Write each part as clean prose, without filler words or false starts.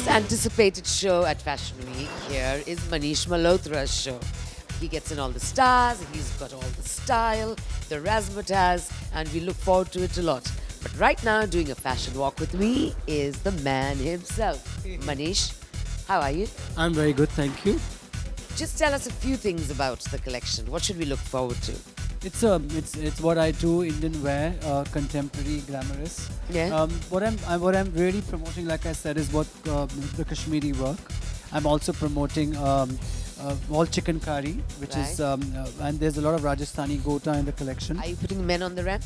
anticipated show at Fashion Week here is Manish Malhotra's show. He gets in all the stars, he's got all the style, the razzmatazz, and we look forward to it a lot. But right now, doing a fashion walk with me is the man himself. Manish, how are you? I'm very good, thank you. Just tell us a few things about the collection. What should we look forward to? It's what I do, Indian wear, contemporary, glamorous. Yeah. What I'm really promoting, like I said, is what the Kashmiri work. I'm also promoting all chicken curry, which is and there's a lot of Rajasthani gota in the collection. Are you putting men on the ramp?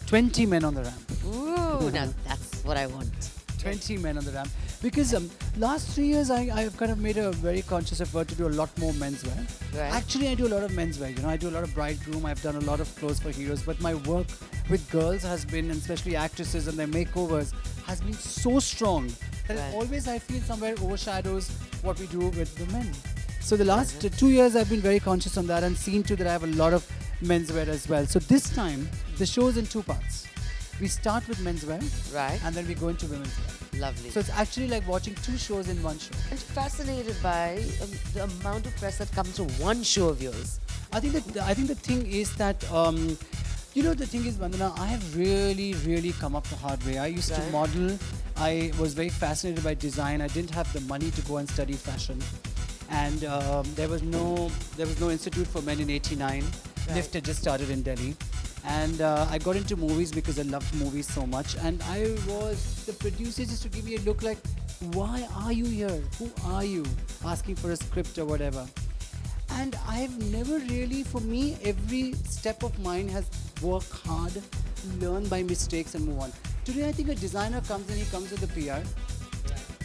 20 men on the ramp. Ooh, now that's what I want. 20 men on the ramp. Because last 3 years, I've kind of made a very conscious effort to do a lot more menswear. Right. Actually, I do a lot of menswear. You know, I do a lot of bridegroom. I've done a lot of clothes for heroes. But my work with girls has been, and especially actresses and their makeovers, has been so strong that it always, I feel, somewhere overshadows what we do with the men. So the last 2 years, I've been very conscious on that and seen to that I have a lot of menswear as well. So this time, the show is in 2 parts. We start with menswear, Right. and then we go into women's wear. Lovely. So it's actually like watching 2 shows in 1 show. I'm fascinated by the amount of press that comes to one show of yours. I think the thing is that you know, the thing is, Vandana, I have really come up the hard way. I used to model. I was very fascinated by design. I didn't have the money to go and study fashion, and there was no Institute for Men in '89. NIFT had just started in Delhi. And I got into movies because I loved movies so much. And the producers used to give me a look like, why are you here? Who are you? Asking for a script or whatever. And I've never really, for me, every step of mine has worked hard, learn by mistakes and move on. Today, I think a designer comes and he comes with the PR.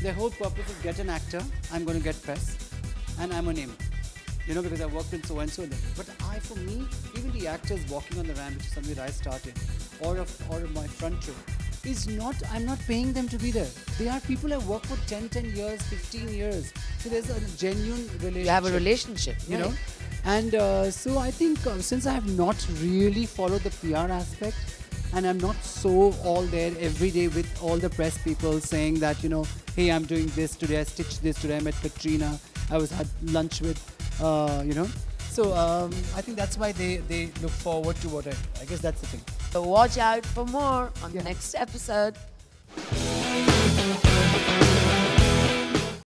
Their whole purpose is get an actor, I'm going to get press, and I'm a name. You know, because I worked in so-and-so. But for me, even the actors walking on the ramp, which is something that I started, or my front row, I'm not paying them to be there. They are people I work for 10 years, 15 years. So there's a genuine relationship. You have a relationship, you know? And so I think since I have not really followed the PR aspect, and I'm not so all there every day with all the press people saying that, you know, hey, I'm doing this today, I stitched this today, I met Katrina, I had lunch with, you know. So I think that's why they look forward to what I guess that's the thing. So watch out for more on the next episode.